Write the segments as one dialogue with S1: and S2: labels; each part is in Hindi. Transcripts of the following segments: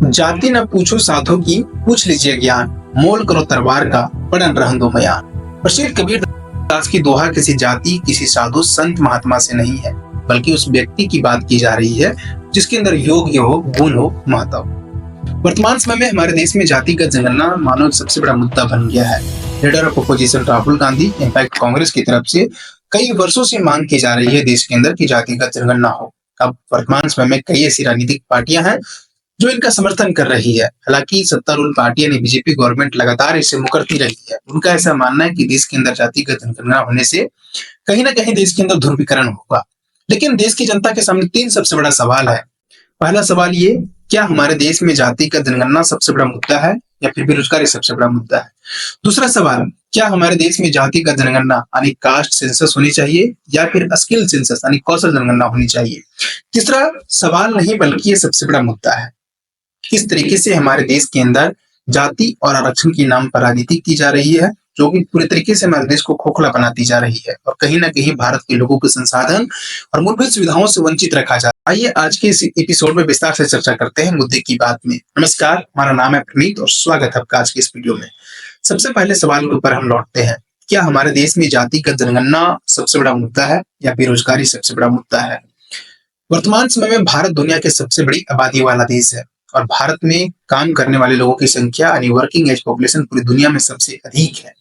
S1: जाति न पूछो साधु की, पूछ लीजिए ज्ञान। मोल करो तलवार का, पढ़न रहन दो बयान। प्रसिद्ध कबीर दास की दोहा किसी जाति, किसी साधु, संत, महात्मा से नहीं है, बल्कि उस व्यक्ति की बात की जा रही है जिसके अंदर योग्य हो, गुण हो, महत्व। वर्तमान समय में हमारे देश में जातिगत जनगणना मानव सबसे बड़ा मुद्दा बन गया है। Leader of opposition Rahul Gandhi, in fact Congress की तरफ से कई वर्षों से मांग की जा रही है देश के अंदर की जातिगत जनगणना हो। अब वर्तमान समय में कई ऐसी राजनीतिक पार्टियां हैं जो इनका समर्थन कर रही है। हालांकि सत्तारूढ़ पार्टी यानी बीजेपी गवर्नमेंट लगातार इसे मुकरती रही है। उनका ऐसा मानना है कि देश के अंदर जातिगत जनगणना होने से कहीं ना कहीं देश के अंदर ध्रुवीकरण होगा। लेकिन देश की जनता के सामने तीन सबसे बड़ा सवाल है। पहला सवाल ये, क्या हमारे देश में जातिगत जनगणना सबसे बड़ा मुद्दा है या फिर बेरोजगारी सबसे बड़ा मुद्दा है? दूसरा सवाल, क्या हमारे देश में जातिगत जनगणना यानी कास्ट सेंसस होनी चाहिए या फिर स्किल सेंसस यानी कौशल जनगणना होनी चाहिए? तीसरा सवाल नहीं बल्कि ये सबसे बड़ा मुद्दा है, किस तरीके से हमारे देश के अंदर जाति और आरक्षण के नाम पर राजनीति की जा रही है, जो कि पूरे तरीके से हमारे देश को खोखला बनाती जा रही है और कहीं ना कहीं भारत के लोगों के संसाधन और मूलभूत सुविधाओं से वंचित रखा जा रहा है। आइए आज के इस एपिसोड में विस्तार से चर्चा करते हैं मुद्दे की बात में। नमस्कार, हमारा नाम है प्रणीत और स्वागत है आपका आज के इस वीडियो में। सबसे पहले सवाल के ऊपर हम लौटते हैं, क्या हमारे देश में जातिगत जनगणना सबसे बड़ा मुद्दा है या बेरोजगारी सबसे बड़ा मुद्दा है? वर्तमान समय में भारत दुनिया के सबसे बड़ी आबादी वाला देश है और भारत में काम करने वाले लोगों की संख्या यानी वर्किंग एज पॉपुलेशन पूरी दुनिया में सबसे अधिक है।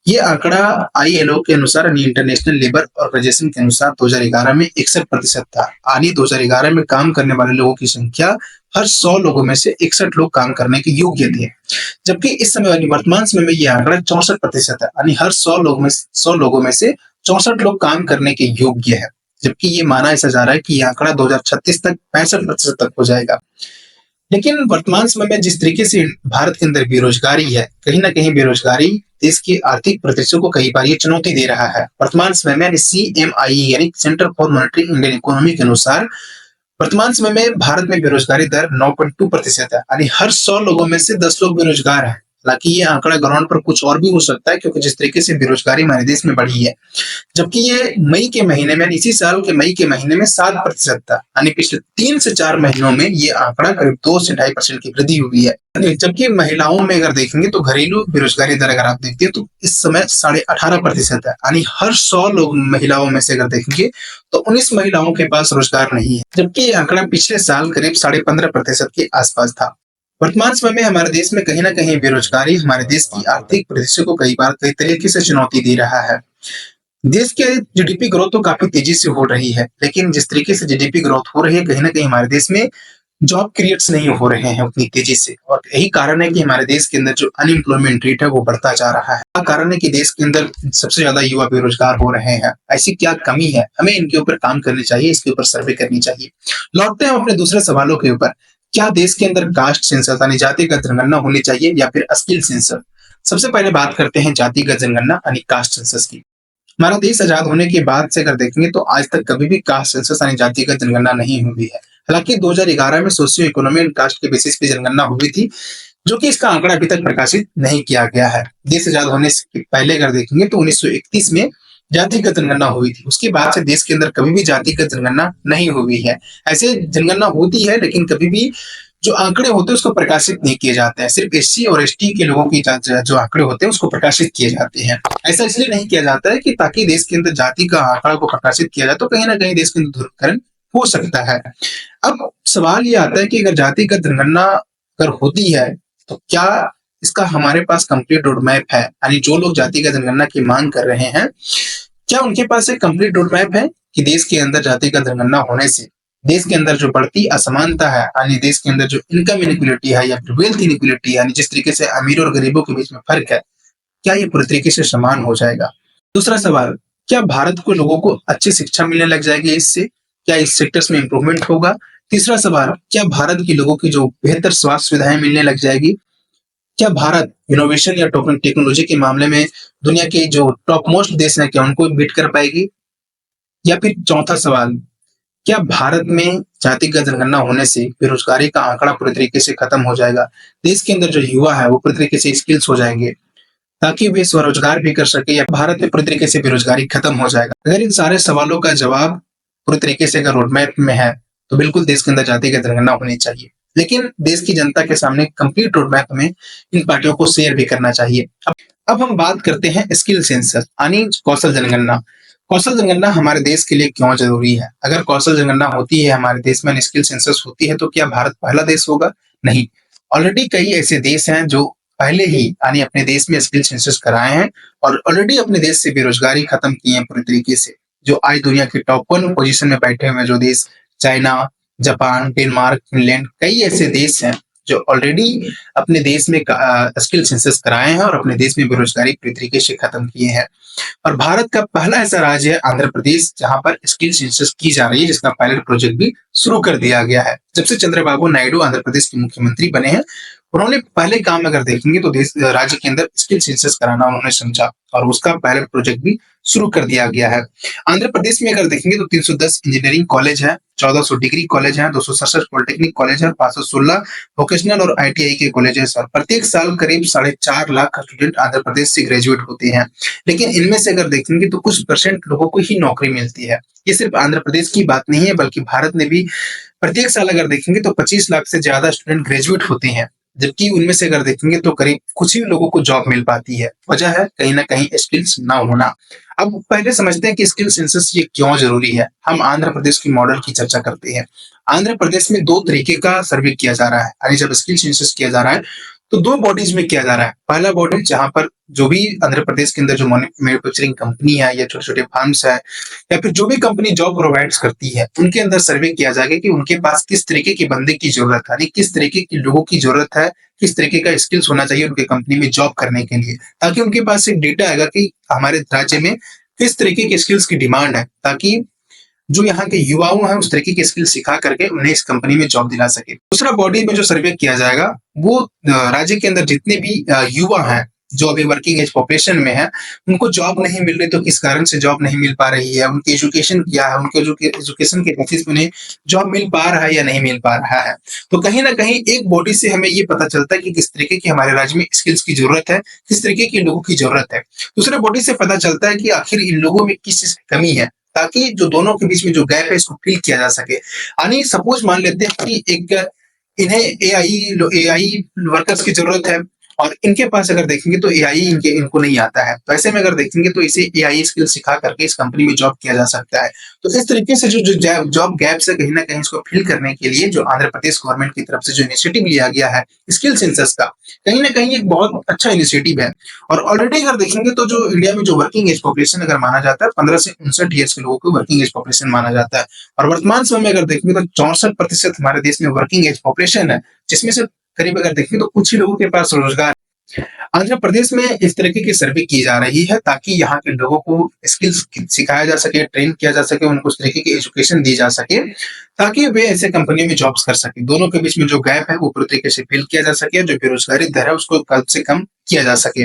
S1: ये आंकड़ा ILO के अनुसार यानी इंटरनेशनल लेबर ऑर्गेनाइजेशन के अनुसार 2011 में 61% था। यानी 2011 में काम करने वाले लोगों की संख्या हर 100 लोगों में से 61 लोग काम करने के योग्य थे, जबकि इस समय यानी वर्तमान समय में ये आंकड़ा 64% है। यानी हर 100 लोगों में से 64 लोग काम करने के योग्य है, जबकि ये माना ऐसा जा रहा है कि ये आंकड़ा 2036 तक 65% तक हो जाएगा। लेकिन वर्तमान समय में जिस तरीके से भारत के अंदर बेरोजगारी है, कहीं ना कहीं बेरोजगारी देश के आर्थिक परिदृश्य को कई बार ये चुनौती दे रहा है। वर्तमान समय में CMIE यानी centre for monitoring Indian economy के अनुसार वर्तमान समय में भारत में बेरोजगारी दर 9.2% है। यानी हर 100 लोगों में से 10 लोग बेरोजगार हैं। हालांकि ये आंकड़ा ग्राउंड पर कुछ और भी हो सकता है, क्योंकि जिस तरीके से बेरोजगारी हमारे देश में बढ़ी है, जबकि ये मई के महीने में इसी साल के मई के महीने में 7% था। यानी पिछले 3 से 4 महीनों में ये आंकड़ा करीब 2 से 2.5% की वृद्धि हुई है। जबकि महिलाओं में अगर देखेंगे तो घरेलू बेरोजगारी दर अगर आप देखते हैं तो इस समय 18.5% है। यानी हर 100 लोग महिलाओं में से अगर देखेंगे तो 19 महिलाओं के पास रोजगार नहीं है, जबकि ये आंकड़ा पिछले साल करीब 15.5% के आसपास था। वर्तमान समय में हमारे देश में कहीं ना कहीं बेरोजगारी हमारे देश की आर्थिक परिदृश्य को कई बार कई तरीके से चुनौती दे रहा है। देश के GDP ग्रोथ तो काफी तेजी से हो रही है, लेकिन जिस तरीके से GDP ग्रोथ हो रही है, कहीं ना कहीं हमारे देश में जॉब क्रिएट्स नहीं हो रहे हैं उतनी तेजी से, और यही कारण है कि हमारे देश के अंदर जो अनएम्प्लॉयमेंट रेट है वो बढ़ता जा रहा है। कारण है कि देश के अंदर सबसे ज्यादा युवा बेरोजगार हो रहे हैं। ऐसी क्या कमी है, हमें इनके ऊपर काम करनी चाहिए, इसके ऊपर सर्वे करनी चाहिए। लौटते हैं अपने दूसरे सवालों के ऊपर, क्या देश के अंदर कास्ट सेंसस यानी जातिगत जनगणना होनी चाहिए या फिर स्किल सेंसस? सबसे पहले बात करते हैं जातिगत जनगणना यानी कास्ट सेंसस की। हमारा देश आजाद होने के बाद से अगर देखेंगे तो आज तक कभी भी कास्ट सेंसस यानी जातिगत जनगणना नहीं हुई है। हालांकि 2011 में सोशियो इकोनॉमिक एंड कास्ट के बेसिस पे जनगणना हुई थी, जो कि इसका आंकड़ा अभी तक प्रकाशित नहीं किया गया है। देश आजाद होने से पहले अगर देखेंगे तो 1931 में जातिगत जनगणना हुई थी। उसके बाद से देश के अंदर कभी भी जातिगत जनगणना नहीं हुई है। ऐसे जनगणना होती है, लेकिन कभी भी जो आंकड़े होते हैं उसको प्रकाशित नहीं किए जाते हैं। सिर्फ SC और ST के लोगों की जो आंकड़े होते हैं उसको प्रकाशित किए जाते हैं। ऐसा इसलिए नहीं किया जाता है कि ताकि देश के अंदर जाति का आंकड़ा को प्रकाशित किया जाए तो कहीं ना कहीं देश के अंदर ध्रुवीकरण हो सकता है। अब सवाल ये आता है कि अगर जातिगत जनगणना अगर होती है तो क्या इसका हमारे पास कंप्लीट रोड मैप है? यानी जो लोग जातिगत जनगणना की मांग कर रहे हैं, क्या उनके पास एक कंप्लीट रोड मैप है कि देश के अंदर जातिगत जनगणना होने से देश के अंदर जो बढ़ती असमानता है, यानी देश के अंदर जो इनकम इनइक्वालिटी है या फिर वेल्थ इनइक्वालिटी है, यानी जिस तरीके से अमीर और गरीबों के बीच में फर्क है, क्या ये पूरी तरीके से समान हो जाएगा? दूसरा सवाल, क्या भारत को लोगों को अच्छी शिक्षा मिलने लग जाएगी इससे? क्या इस सेक्टर्स में इंप्रूवमेंट होगा? तीसरा सवाल, क्या भारत के लोगों की जो बेहतर स्वास्थ्य सुविधाएं मिलने लग जाएगी? क्या भारत इनोवेशन या टेक्नोलॉजी के मामले में दुनिया के जो टॉप मोस्ट देश हैं क्या उनको बीट कर पाएगी? या फिर चौथा सवाल, क्या भारत में जातिगत जनगणना होने से बेरोजगारी का आंकड़ा पूरी तरीके से खत्म हो जाएगा? देश के अंदर जो युवा है वो पूरी तरीके से स्किल्स हो जाएंगे ताकि वे स्वरोजगार भी कर सके, या भारत में पूरी तरीके से बेरोजगारी खत्म हो जाएगा? अगर इन सारे सवालों का जवाब पूरी तरीके से अगर रोड मैप में है तो बिल्कुल देश के अंदर जातिगत जनगणना होनी चाहिए। लेकिन देश की जनता के सामने कंप्लीट रोड मैप हमें इन पार्टियों को शेयर भी करना चाहिए। अब हम बात करते हैं स्किल सेंसस यानी कौशल जनगणना। कौशल जनगणना हमारे देश के लिए क्यों जरूरी है? अगर कौशल जनगणना होती है हमारे देश में, स्किल सेंसस होती है, तो क्या भारत पहला देश होगा? नहीं। ऑलरेडी कई ऐसे देश हैं जो पहले ही यानी अपने देश में स्किल सेंसस कराए हैं और ऑलरेडी अपने देश से बेरोजगारी खत्म की है पूरी तरीके से। जो आज दुनिया के टॉप 1 पोजीशन में बैठे हुए हैं जो देश, चाइना, जापान, डेनमार्क, फिनलैंड, कई ऐसे देश हैं जो ऑलरेडी अपने देश में स्किल सेंसस कराए हैं और अपने देश में बेरोजगारी पूरी तरीके से खत्म किए हैं। और भारत का पहला ऐसा राज्य है आंध्र प्रदेश जहां पर स्किल सेंसस की जा रही है, जिसका पायलट प्रोजेक्ट भी शुरू कर दिया गया है। जब से चंद्रबाबू नायडू आंध्र प्रदेश के मुख्यमंत्री बने हैं, उन्होंने पहले काम अगर देखेंगे तो देश राज्य के अंदर स्किल सेंसस कराना उन्होंने समझा और उसका पायलट प्रोजेक्ट भी शुरू कर दिया गया है। आंध्र प्रदेश में अगर देखेंगे तो 310 इंजीनियरिंग कॉलेज है, 1400 डिग्री कॉलेज है, 267 पॉलिटेक्निक कॉलेज है, 516 वोकेशनल और आईटीआई के कॉलेजेस और प्रत्येक साल करीब 4.5 लाख स्टूडेंट आंध्र प्रदेश से ग्रेजुएट होते हैं। लेकिन इनमें से अगर देखेंगे तो कुछ परसेंट लोगों को ही नौकरी मिलती है। ये सिर्फ आंध्र प्रदेश की बात नहीं है बल्कि भारत में भी प्रत्येक साल अगर देखेंगे तो 25 लाख से ज्यादा स्टूडेंट ग्रेजुएट होते हैं, जबकि उनमें से अगर देखेंगे तो करीब कुछ ही लोगों को जॉब मिल पाती है। वजह है कहीं ना कहीं स्किल्स ना होना। अब पहले समझते हैं कि स्किल सेंसस ये क्यों जरूरी है। हम आंध्र प्रदेश की मॉडल की चर्चा करते हैं। आंध्र प्रदेश में 2 तरीके का सर्वे किया जा रहा है, यानी जब स्किल सेंसस किया जा रहा है तो 2 बॉडीज में किया जा रहा है। पहला बॉडी जहां पर जो भी आंध्र प्रदेश के अंदर जो मैन्युफैक्चरिंग कंपनी है या छोटे छोटे फर्म्स है या फिर जो भी कंपनी जॉब प्रोवाइड करती है, उनके अंदर सर्वे किया जाएगा कि उनके पास किस तरीके के बंदे की जरूरत है, किस तरीके के लोगों की जरूरत है, किस तरीके का स्किल्स होना चाहिए उनके कंपनी में जॉब करने के लिए, ताकि उनके पास एक डेटा आएगा कि हमारे राज्य में किस तरीके के स्किल्स की डिमांड है, ताकि जो यहाँ के युवाओं हैं उस तरीके के स्किल सिखा करके उन्हें इस कंपनी में जॉब दिला सके। दूसरा बॉडी में जो सर्वे किया जाएगा वो राज्य के अंदर जितने भी युवा हैं जो अभी वर्किंग एज पॉपुलेशन में है, उनको जॉब नहीं मिल रही, तो किस कारण से जॉब नहीं मिल पा रही है, उनकी एजुकेशन क्या है, उनके एजुकेशन के बेसिस पे उन्हें जॉब मिल पा रहा है या नहीं मिल पा रहा है। तो कहीं ना कहीं एक बॉडी से हमें ये पता चलता है कि किस तरीके की हमारे राज्य में स्किल्स की जरूरत है, किस तरीके के लोगों की जरूरत है। दूसरे बॉडी से पता चलता है कि आखिर इन लोगों में किस चीज की कमी है, ताकि जो दोनों के बीच में जो गैप है इसको फिल किया जा सके। यानी सपोज मान लेते हैं कि इन्हें एआई वर्कर्स की जरूरत है और इनके पास अगर देखेंगे तो एआई इनको नहीं आता है, तो ऐसे में अगर देखेंगे तो इसे एआई स्किल सिखा करके इस कंपनी में जॉब किया जा सकता है। तो इस तरीके से जो जॉब गैप्स है कहीं ना कहीं इसको फिल करने के लिए जो आंध्र प्रदेश गवर्नमेंट की तरफ से जो इनिशिएटिव लिया गया है स्किल सेंसस का, कहीं ना कहीं एक बहुत अच्छा इनिशिएटिव है। और ऑलरेडी अगर देखेंगे तो जो इंडिया में जो वर्किंग एज पॉपुलेशन अगर माना जाता है 15 से 59 ईयर्स के लोगों को वर्किंग एज पॉपुलेशन माना जाता है। और वर्तमान समय में अगर देखेंगे तो 64% हमारे देश में वर्किंग एज पॉपुलेशन है, जिसमें से करीब अगर देखेंगे तो कुछ ही लोगों के पास रोजगार। आंध्र प्रदेश में इस तरीके की सर्वे की जा रही है ताकि यहाँ के लोगों को स्किल्स सिखाया जा सके, ट्रेन किया जा सके, उनको उस तरीके की एजुकेशन दी जा सके ताकि वे ऐसे कंपनियों में जॉब्स कर सके। दोनों के बीच में जो गैप है वो पूरी तरीके से फिल किया जा सके, जो बेरोजगारी दर है उसको कम से कम किया जा सके।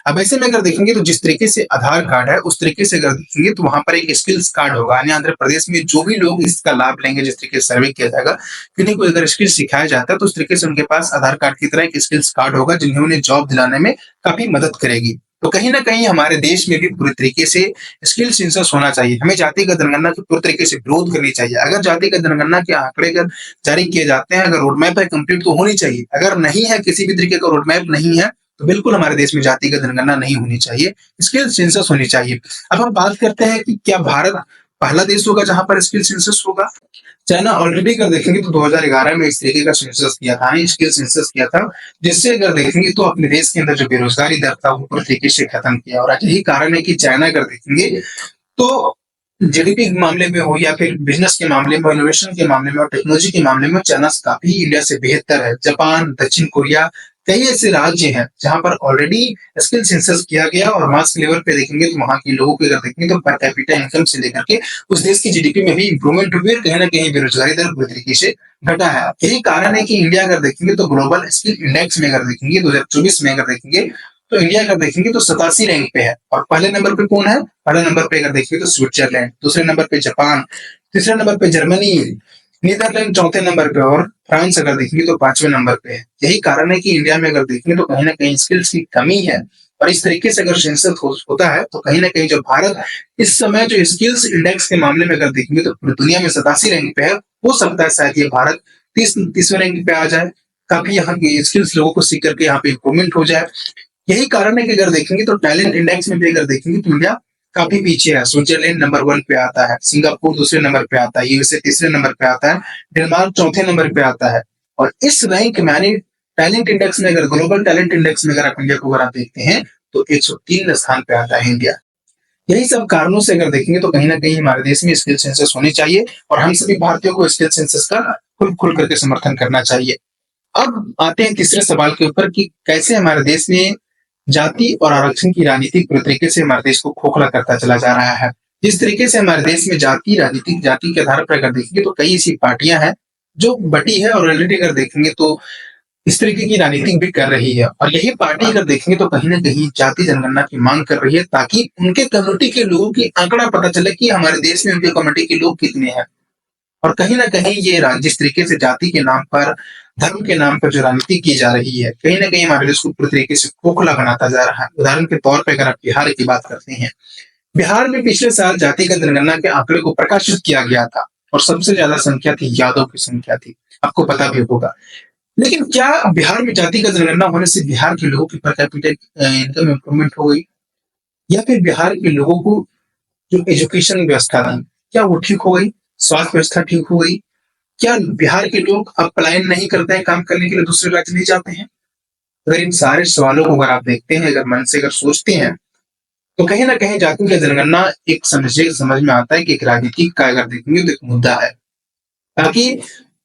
S1: अब ऐसे में अगर देखेंगे तो जिस तरीके से आधार कार्ड है उस तरीके से अगर देखेंगे तो वहां पर एक स्किल्स कार्ड होगा, यानी आंध्र प्रदेश में जो भी लोग इसका लाभ लेंगे, जिस तरीके से सर्वे किया जाएगा किन्हीं को अगर स्किल्स सिखाया जाता है तो उस तरीके से उनके पास आधार कार्ड की तरह एक स्किल्स कार्ड होगा जिन्हें उन्हें जॉब दिलाने में काफी मदद करेगी। तो कहीं ना कहीं हमारे देश में भी पूरी तरीके से स्किल सेंसस होना चाहिए। हमें जातिगत जनगणना की पूरी तरीके से विरोध करनी चाहिए। अगर जातिगत जनगणना के आंकड़े अगर जारी किए जाते हैं, अगर रोडमैप है कंप्लीट तो होनी चाहिए। अगर नहीं है, किसी भी तरीके का रोडमैप नहीं है, तो बिल्कुल हमारे देश में जातिगत जनगणना नहीं होनी चाहिए, स्किल सेंसस होनी चाहिए। अब हम बात करते हैं कि क्या भारत पहला देश होगा जहां पर स्किल सेंसस होगा। चाइना ऑलरेडी अगर देखेंगे तो 2011 में इस तरीके का सेंसस किया था, स्किल सेंसस किया था, जिससे अगर देखेंगे तो अपने देश के अंदर जो बेरोजगारी दर था वो पूरी तरीके से खत्म किया। और यही कारण है कि चाइना अगर देखेंगे तो जीडीपी के मामले में हो या फिर बिजनेस के मामले में, इनोवेशन के मामले में और टेक्नोलॉजी के मामले में चाइना काफी इंडिया से बेहतर है। जापान, दक्षिण कोरिया, कई ऐसे राज्य हैं जहां पर ऑलरेडी स्किल सेंसस किया गया और मास लेवल पे देखेंगे तो वहां के लोगों को अगर देखेंगे तो पर कैपिटा इनकम से लेकर के उस देश की जीडीपी में भी इंप्रूवमेंट हुई है, कहीं ना कहीं बेरोजगारी दर पूरी तरीके से घटा है। यही कारण है कि इंडिया अगर देखेंगे तो ग्लोबल स्किल इंडेक्स में अगर देखेंगे 2024 में अगर देखेंगे तो इंडिया अगर देखेंगे तो 87 रैंक पे है। और पहले नंबर पे कौन है? पहले नंबर पे अगर देखेंगे तो स्विट्जरलैंड, दूसरे नंबर पे जापान, तीसरे नंबर पे जर्मनी, नीदरलैंड चौथे नंबर पे और फ्रांस अगर देखेंगे तो 5वें नंबर पे है। यही कारण है कि इंडिया में अगर देखेंगे तो कहीं ना कहीं स्किल्स की कमी है। और इस तरीके से अगर सेंसस होता है तो कहीं ना कहीं जो भारत इस समय जो स्किल्स इंडेक्स के मामले में अगर देखेंगे तो पूरी दुनिया में 87 रैंक पे है, हो सकता है शायद ये भारत 30वें रैंक पे आ जाए, काफी यहाँ की स्किल्स लोगों को सीख करके यहाँ पे इम्प्रूवमेंट हो जाए। यही कारण है कि अगर देखेंगे तो टैलेंट इंडेक्स में भी अगर देखेंगे तो इंडिया काफी पीछे है। स्विट्जरलैंड नंबर 1 पे आता है, सिंगापुर दूसरे नंबर पे आता है, यूएसए तीसरे नंबर पे आता है, डेनमार्क चौथे नंबर पे आता है। और इस रैंक में यानी टैलेंट इंडेक्स में, अगर ग्लोबल टैलेंट इंडेक्स में अगर आप इंडिया को अगर आप देखते हैं तो 103 स्थान पे आता है इंडिया। यही सब कारणों से अगर देखेंगे तो कहीं ना कहीं हमारे देश में स्किल सेंसस होने चाहिए और हम सभी भारतीयों को स्किल सेंसस का खुल खुल करके समर्थन करना चाहिए। अब आते हैं तीसरे सवाल के ऊपर कि कैसे हमारे देश में जाति और आरक्षण की राजनीति पूरी तरीके से हमारे देश को खोखला करता चला जा रहा है। जिस तरीके से हमारे देश में जाति के आधार पर अगर देखेंगे तो कई ऐसी पार्टियां हैं जो बटी है और ऑलरेडी अगर देखेंगे तो इस तरीके की राजनीति भी कर रही है। और यही पार्टी अगर देखेंगे तो कहीं ना कहीं जाति जनगणना की मांग कर रही है ताकि उनके कम्युनिटी के लोगों की आंकड़ा पता चले कि हमारे देश में उनके कम्युनिटी के लोग कितने हैं। और कहीं ना कहीं ये जिस तरीके से जाति के नाम पर, धर्म के नाम पर जो राजनीति की जा रही है, कहीं ना कहीं हमारे देश को पूरी तरीके से खोखला बनाता जा रहा है। उदाहरण के तौर पर अगर आप बिहार की बात करते हैं, बिहार में पिछले साल जातिगत जनगणना के आंकड़े को प्रकाशित किया गया था और सबसे ज्यादा संख्या थी यादव की संख्या थी, आपको पता भी होगा। लेकिन क्या बिहार में जातिगत जनगणना होने से बिहार के लोगों की पर कैपिटा इनकम इंप्रूवमेंट हो गई, या फिर बिहार के लोगों को जो एजुकेशन व्यवस्था थी क्या वो ठीक हो गई, स्वास्थ्य व्यवस्था ठीक हो गई? क्या बिहार के लोग अब पलायन नहीं करते हैं, काम करने के लिए दूसरे राज्य नहीं जाते हैं? अगर इन सारे सवालों को अगर आप देखते हैं, अगर मन से अगर सोचते हैं, तो कहीं ना कहीं जातिगत जनगणना एक समझ में आता है कि एक राजनीति का अगर देखेंगे तो एक मुद्दा है, ताकि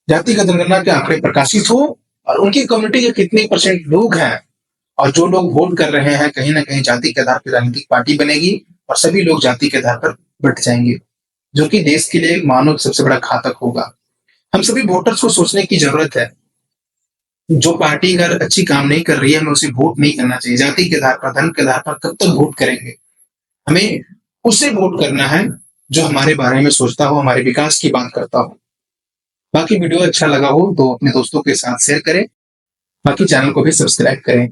S1: जातिगत जनगणना के आंकड़े प्रकाशित हो और उनकी कम्युनिटी के कितने परसेंट लोग हैं और जो लोग वोट कर रहे हैं कहीं ना कहीं जाति के आधार पर राजनीतिक पार्टी बनेगी और सभी लोग जाति के आधार पर बट जाएंगे, जो कि देश के लिए मानव सबसे बड़ा घातक होगा। हम सभी वोटर्स को सोचने की जरूरत है, जो पार्टी अगर अच्छी काम नहीं कर रही है हमें उसे वोट नहीं करना चाहिए। जाति के आधार पर, धर्म के आधार पर कब तक वोट करेंगे? हमें उसे वोट करना है जो हमारे बारे में सोचता हो, हमारे विकास की बात करता हो। बाकी वीडियो अच्छा लगा हो तो अपने दोस्तों के साथ शेयर करें, बाकी चैनल को भी सब्सक्राइब करें।